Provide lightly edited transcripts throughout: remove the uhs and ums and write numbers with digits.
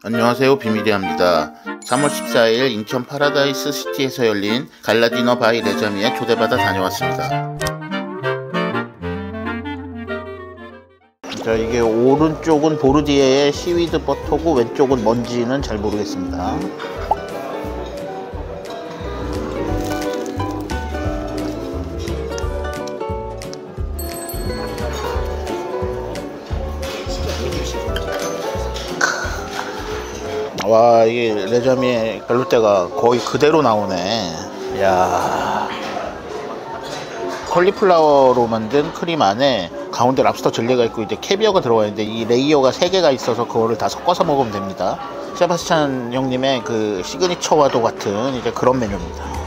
안녕하세요, 비밀이합니다. 3월 14일 인천 파라다이스 시티에서 열린 갈라디너 바이 레자미에 초대받아 다녀왔습니다. 자, 이게 오른쪽은 보르디에의 시위드 버터고 왼쪽은 뭔지는 잘 모르겠습니다. 와, 이게 레자미의 벨루테가 거의 그대로 나오네. 이야, 컬리플라워로 만든 크림 안에 가운데 랍스터 젤리가 있고 이제 캐비어가 들어가 있는데 이 레이어가 3개가 있어서 그거를 다 섞어서 먹으면 됩니다. 세바스찬 형님의 그 시그니처와도 같은 이제 그런 메뉴입니다.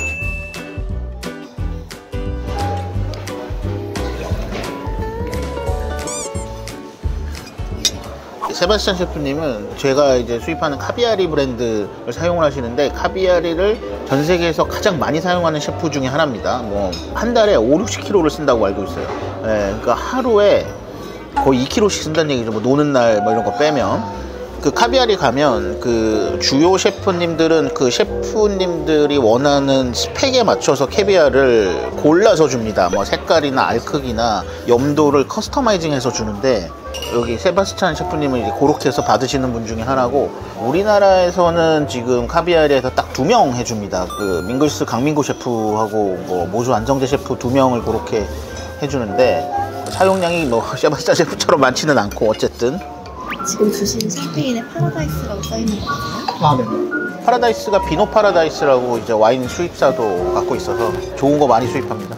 세바스찬 셰프님은 제가 이제 수입하는 카비아리 브랜드를 사용을 하시는데, 카비아리를 전 세계에서 가장 많이 사용하는 셰프 중에 하나입니다. 뭐 한 달에 5-60kg를 쓴다고 알고 있어요. 예, 그러니까 하루에 거의 2kg씩 쓴다는 얘기죠. 뭐 노는 날 뭐 이런 거 빼면. 그 카비아리 가면 그 주요 셰프님들은 그 셰프님들이 원하는 스펙에 맞춰서 캐비아를 골라서 줍니다. 뭐 색깔이나 알 크기나 염도를 커스터마이징 해서 주는데, 여기 세바스찬 셰프님은 이제 그렇게 해서 받으시는 분 중에 하나고, 우리나라에서는 지금 카비아리에서 딱 2명 해줍니다. 그 밍글스 강민구 셰프하고 뭐 모수 안정재 셰프 2명을 그렇게 해주는데, 사용량이 뭐 세바스찬 셰프처럼 많지는 않고, 어쨌든 지금 주신 샴페인에 파라다이스라고 써있는 거거든요? 아, 네. 파라다이스가 비노 파라다이스라고 이제 와인 수입사도 갖고 있어서 좋은 거 많이 수입합니다.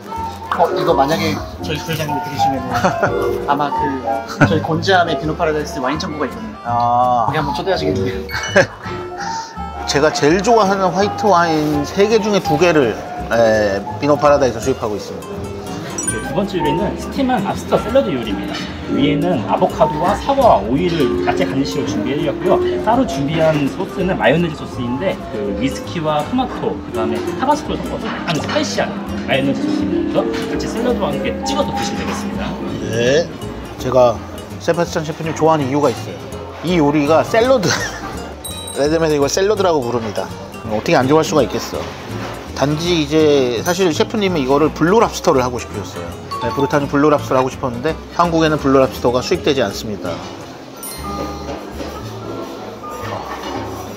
이거 만약에 저희 부회장님이 들으시면 아마 그 저희 곤지암의 비노 파라다이스 와인 창고가 있거든요. 거기 한번 초대하시겠네요. 제가 제일 좋아하는 화이트 와인 3개 중에 2개를 비노 파라다이스 수입하고 있습니다. 두 번째 요리는 스팀한 랍스터 샐러드 요리입니다. 위에는 아보카도와 사과와 오일을 야채 가니쉬로 준비해드렸고요. 따로 준비한 소스는 마요네즈 소스인데, 그 위스키와 토마토, 그 다음에 타바스코를 섞어서 약간 스파이시한 마요네즈 소스입니다. 같이 샐러드와 함께 찍어서 드시면 되겠습니다. 네, 제가 세바스찬 셰프님 좋아하는 이유가 있어요. 이 요리가 샐러드 레드맨에서 이걸 샐러드라고 부릅니다. 어떻게 안 좋아할 수가 있겠어. 단지 이제 사실 셰프님은 이거를 블루 랍스터를 하고 싶으셨어요. 네, 브루타니 블루 랍스터를 하고 싶었는데 한국에는 블루 랍스터가 수입되지 않습니다.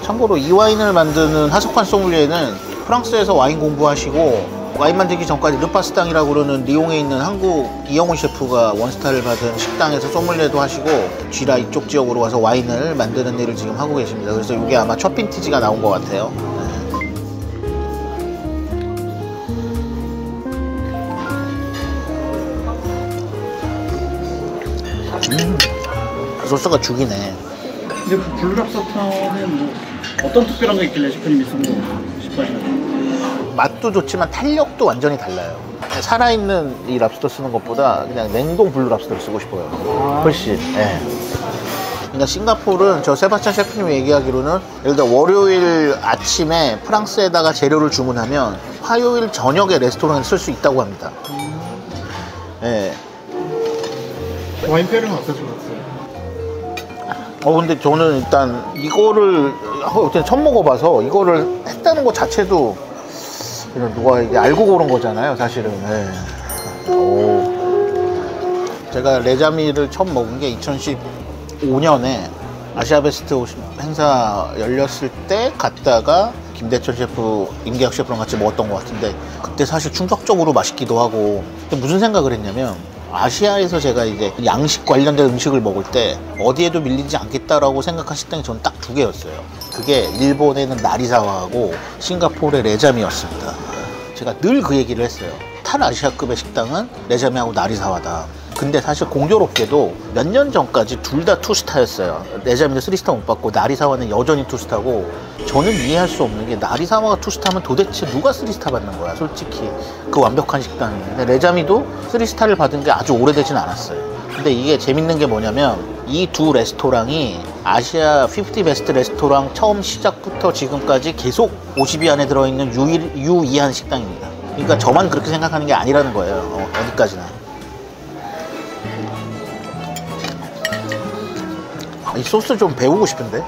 참고로 이 와인을 만드는 하석환 소믈리에는 프랑스에서 와인 공부하시고, 와인 만들기 전까지 르파스탕이라고 그러는 리옹에 있는 한국 이영훈 셰프가 원스타를 받은 식당에서 소믈리에도 하시고, 쥐라 이쪽 지역으로 와서 와인을 만드는 일을 지금 하고 계십니다. 그래서 이게 아마 첫 빈티지가 나온 것 같아요. 소스가 죽이네. 근데 그 블루랍스터는 뭐 어떤 특별한 거 있길래 셰프님이 쓰고 싶어 하시나요? 맛도 좋지만 탄력도 완전히 달라요. 살아있는 이 랍스터 쓰는 것보다 그냥 냉동 블루 랍스터를 쓰고 싶어요. 훨씬. 예. 그러니까 싱가포르는 저 세바스찬 셰프님이 얘기하기로는, 예를 들어 월요일 아침에 프랑스에다가 재료를 주문하면 화요일 저녁에 레스토랑에 쓸 수 있다고 합니다. 예. 와인페어는 어떠셨어요? 근데 저는 일단 이거를 어떻게 처음 먹어봐서, 이거를 했다는 것 자체도 그냥 누가 이제 알고 그런 거잖아요, 사실은. 제가 레자미를 처음 먹은 게 2015년에 아시아 베스트 행사 열렸을 때 갔다가 김대철 셰프, 임계혁 셰프랑 같이 먹었던 것 같은데, 그때 사실 충격적으로 맛있기도 하고. 근데 무슨 생각을 했냐면, 아시아에서 제가 이제 양식 관련된 음식을 먹을 때 어디에도 밀리지 않겠다라고 생각한 식당이 저는 딱 2개였어요. 그게 일본에는 나리사와하고 싱가포르의 레자미였습니다. 제가 늘 그 얘기를 했어요. 탈아시아급의 식당은 레자미하고 나리사와다. 근데 사실 공교롭게도 몇 년 전까지 둘 다 투스타였어요. 레자미는 3스타 못 받고 나리사와는 여전히 투스타고, 저는 이해할 수 없는 게, 나리사와가 투스타면 도대체 누가 3스타 받는 거야, 솔직히. 그 완벽한 식당이. 근데 레자미도 3스타를 받은 게 아주 오래되진 않았어요. 근데 이게 재밌는 게 뭐냐면, 이 두 레스토랑이 아시아 50 베스트 레스토랑 처음 시작부터 지금까지 계속 50위 안에 들어있는 유일한 식당입니다. 그러니까 저만 그렇게 생각하는 게 아니라는 거예요. 어디까지나. 소스 좀 배우고 싶은데.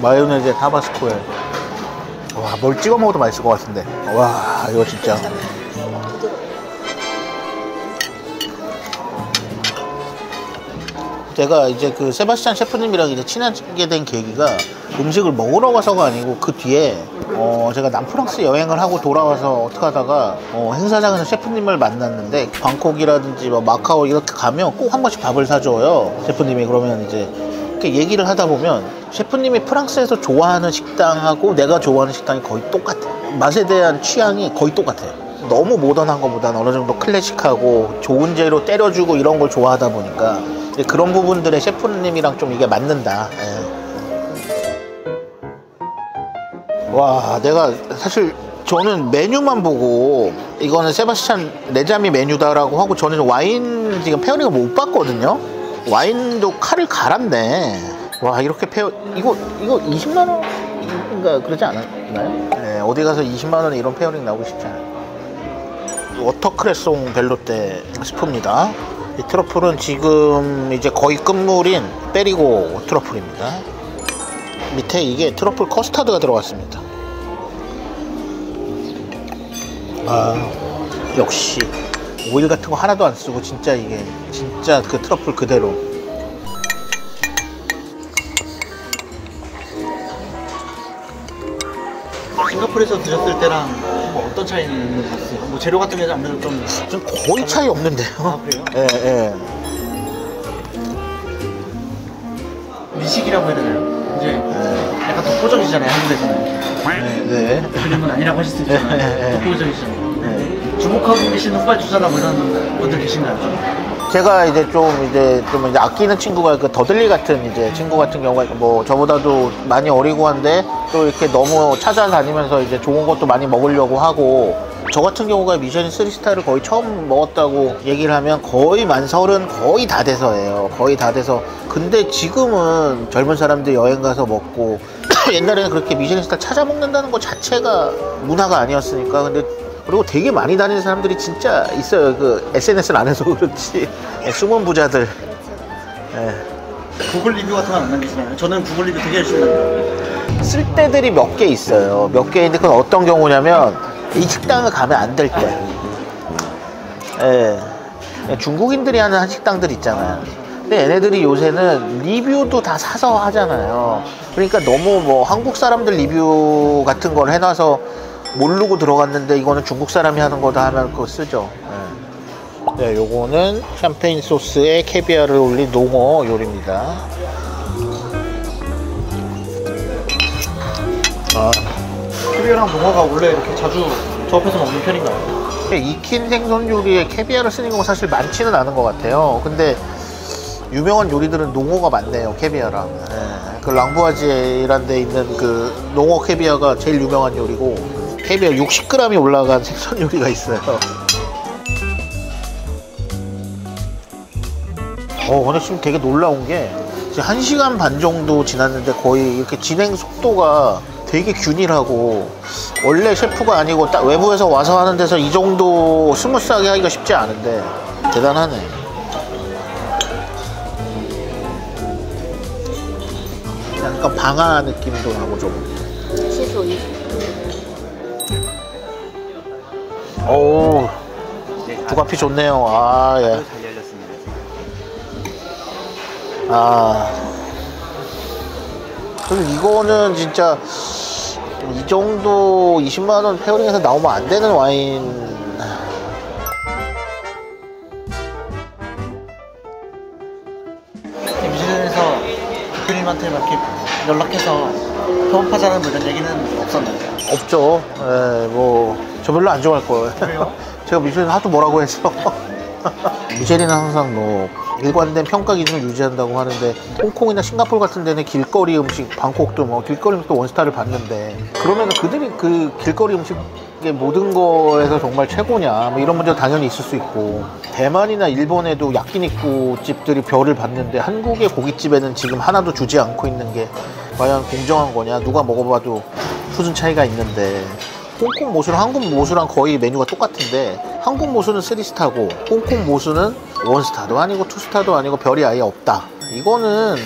마요네즈에 타바스코에 와, 뭘 찍어 먹어도 맛있을 것 같은데. 와, 이거 진짜. 제가 이제 그 세바스찬 셰프님이랑 이제 친하게 된 계기가 음식을 먹으러 가서가 아니고 그 뒤에 제가 남프랑스 여행을 하고 돌아와서 어떻게 하다가 행사장에서 셰프님을 만났는데 방콕이라든지 뭐 마카오 이렇게 가면 꼭 한 번씩 밥을 사줘요. 셰프님이. 그러면 이제 이렇게 얘기를 하다 보면 셰프님이 프랑스에서 좋아하는 식당하고 내가 좋아하는 식당이 거의 똑같아요. 맛에 대한 취향이 거의 똑같아요. 너무 모던한 것보다는 어느 정도 클래식하고 좋은 재료 때려주고 이런 걸 좋아하다 보니까 그런 부분들의 셰프님이랑 좀 이게 맞는다. 와, 내가 사실 저는 메뉴만 보고 이거는 세바스찬 레자미 메뉴다라고 하고 저는 와인 지금 페어링을 못 봤거든요. 와인도 칼을 갈았네. 와, 이렇게 이거 20만 원인가 그러지 않았나요? 네, 어디 가서 20만 원에 이런 페어링 나오기 쉽지 않아요. 워터크레송 벨로떼 스프입니다. 이 트러플은 지금 이제 거의 끝물인 빼리고 트러플입니다. 밑에 이게 트러플 커스터드가 들어갔습니다. 아, 역시 오일 같은 거 하나도 안 쓰고 진짜 이게 진짜 그 트러플 그대로. 싱가포르에서 드셨을 때랑 뭐 어떤 차이는 있는 것 같아요? 뭐 재료 같은 게 아무래도 좀 거의 차이 없는데요. 아, 그래요? 예, 예. 미식이라고 해야 되나요? 이제 약간 독보적이잖아요, 한국에서는. 네. 그림은 아니라고 하실 수 있잖아요. 독보적이잖아요. 주목하고 계신 후발 주자나 뭐 이런 분들 계신가요? 제가 이제 좀 아끼는 친구가 그 더들리 같은 이제 친구 같은 경우가 뭐 저보다도 많이 어리고 한데 또 이렇게 너무 찾아다니면서 이제 좋은 것도 많이 먹으려고 하고, 저 같은 경우가 미쉐린 3스타를 거의 처음 먹었다고 얘기를 하면 거의 만 30 거의 다 돼서예요. 거의 다 돼서. 근데 지금은 젊은 사람들 여행 가서 먹고 옛날에는 그렇게 미쉐린 스타 찾아 먹는다는 것 자체가 문화가 아니었으니까. 근데 그리고 되게 많이 다니는 사람들이 진짜 있어요. 그 SNS를 안 해서 그렇지. 숨은 부자들. 구글 리뷰 같은 거 안 남기시나요? 저는 구글 리뷰 되게 열심히 남겨요. 쓸 때들이 몇 개 있어요. 몇 개인데 그건 어떤 경우냐면 이 식당을 가면 안 될 때. 중국인들이 하는 한식당들 있잖아요. 근데 얘네들이 요새는 리뷰도 다 사서 하잖아요. 그러니까 너무 뭐 한국 사람들 리뷰 같은 걸 해놔서 모르고 들어갔는데 이거는 중국 사람이 하는 거다 하면 그거 쓰죠. 네, 요거는 샴페인 소스에 캐비아를 올린 농어 요리입니다. 캐비아랑 농어가 원래 이렇게 자주 조합해서 먹는 편인가요? 익힌 생선 요리에 캐비아를 쓰는 경우가 사실 많지는 않은 것 같아요. 근데 유명한 요리들은 농어가 많네요. 캐비아랑. 그 랑부아지에이란 데 있는 그 농어 캐비아가 제일 유명한 요리고, 캐비아 60g이 올라간 생선 요리가 있어요. 근데 지금 되게 놀라운 게 지금 1시간 반 정도 지났는데 거의 이렇게 진행 속도가 되게 균일하고, 원래 셰프가 아니고 딱 외부에서 와서 하는 데서 이 정도 스무스하게 하기가 쉽지 않은데 대단하네. 약간 방아 느낌도 나고 좀. 어우, 두가피 좋네요. 아, 예. 잘 열렸습니다. 그리고 이거는 진짜 이 정도 20만원 페어링에서 나오면 안 되는 와인. 미쉐린에서 대표님한테 막 이렇게 연락해서 협업하자는 뭐 이런 얘기는 없었나요? 없죠. 저 별로 안 좋아할 거예요. 그래요? 제가 미쉐린 하도 뭐라고 해서. 미쉐린은 항상 뭐 일관된 평가 기준을 유지한다고 하는데, 홍콩이나 싱가포르 같은 데는 길거리 음식, 방콕도 뭐 길거리 음식도 원스타를 받는데, 그러면 그들이 그 길거리 음식의 모든 거에서 정말 최고냐, 뭐 이런 문제도 당연히 있을 수 있고, 대만이나 일본에도 야끼니쿠 집들이 별을 받는데 한국의 고깃집에는 지금 하나도 주지 않고 있는 게 과연 공정한 거냐. 누가 먹어봐도 수준 차이가 있는데, 홍콩 모수랑 한국 모수랑 거의 메뉴가 똑같은데 한국 모수는 3스타고 홍콩 모수는 원스타도 아니고 투스타도 아니고 별이 아예 없다. 이거는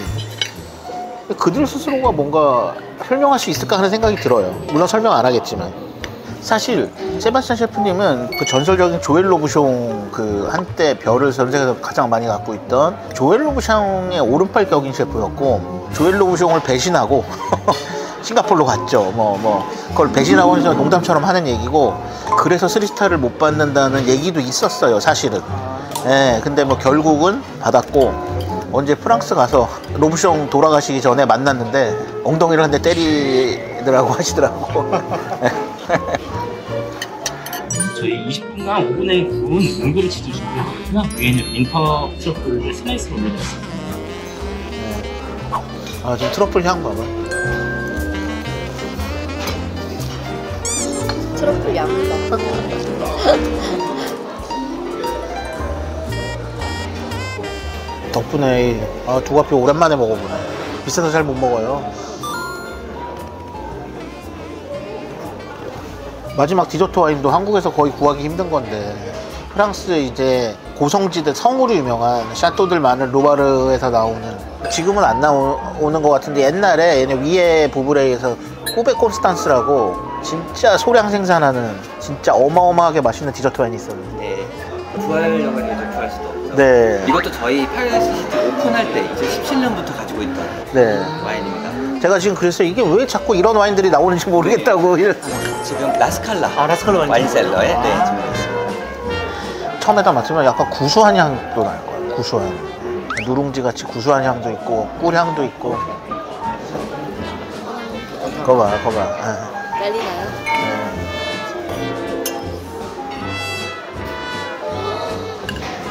그들 스스로가 뭔가 설명할 수 있을까 하는 생각이 들어요. 물론 설명 안 하겠지만. 사실 세바스찬 셰프님은 그 전설적인 조엘 로브숑 그 한때 별을 전 세계에서 가장 많이 갖고 있던 조엘 로브숑의 오른팔 격인 셰프였고, 조엘 로브숑을 배신하고 싱가포르로 갔죠. 그걸 배신하고 해서 농담처럼 하는 얘기고, 그래서 3스타를 못 받는다는 얘기도 있었어요, 사실은. 예, 근데 뭐 결국은 받았고, 언제 프랑스 가서 로브숑 돌아가시기 전에 만났는데 엉덩이를 한 대 때리더라고 하시더라고. 저희 20분간 오븐에 구운 뭉그리치즈 준비해드렸고요. 위에는 윈터 트러플을 스라이스로 올려드렸습니다. 아, 지금 트러플 향 봐봐. 트러플 양다. 덕분에 두가피 오랜만에 먹어보네. 비싸서 잘 못 먹어요. 마지막 디저트 와인도 한국에서 거의 구하기 힘든 건데, 프랑스 이제 고성지대 성으로 유명한 샤또들 많은 루바르에서 나오는, 지금은 안 나오는 것 같은데 옛날에 얘네 위에 부브레이에서 꼬베 콘스탄스라고 진짜 소량 생산하는 진짜 어마어마하게 맛있는 디저트 와인이 있었는데. 네. 구하려고 해도 구할 수도 없죠. 네. 이것도 저희 파라다이스 시티 오픈할 때 2017년부터 가지고 있던 네. 와인입니다. 제가 지금 그래서 이게 왜 자꾸 이런 와인들이 나오는지 모르겠다고. 지금 라스칼라. 라스칼라 와인셀러에 네, 지금 처음에다 맡으면 약간 구수한 향도 날 거예요. 구수한. 누룽지 같이 구수한 향도 있고, 꿀향도 있고. 그거 봐. 난리 나요.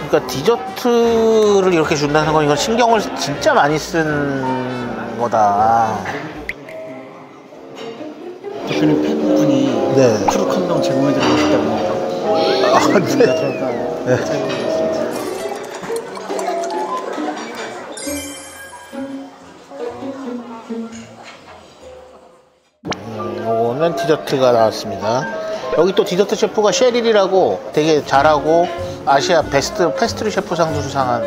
그러니까 디저트를 이렇게 준다는 건 이건 신경을 진짜 많이 쓴 거다. 대표님 팬분이 네. 크루 콘돔 제공해드리고 싶다고 합니다. 아, 네. 요거는 디저트가 나왔습니다. 여기 또 디저트 셰프가 셰릴이라고 되게 잘하고 아시아 베스트 패스트리 셰프상도 수상한.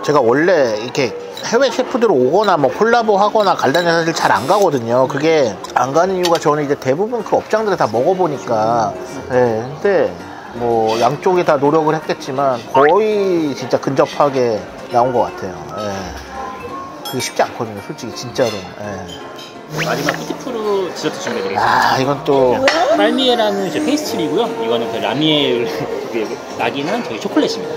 제가 원래 이렇게 해외 셰프들 오거나 뭐 콜라보 하거나 갈다니 사실 잘 안 가거든요. 그게 안 가는 이유가 저는 이제 대부분 그 업장들을 다 먹어보니까. 네, 근데 뭐 양쪽이 다 노력을 했겠지만 거의 진짜 근접하게 나온 것 같아요. 네. 그게 쉽지 않거든요, 솔직히 진짜로. 네. 마지막 푸티푸르 디저트 준비해드리겠습니다. 아, 이건 또 빨미에라는 이제 페이스트리고요. 이거는 그 라미에 낙이는 저희 초콜릿입니다.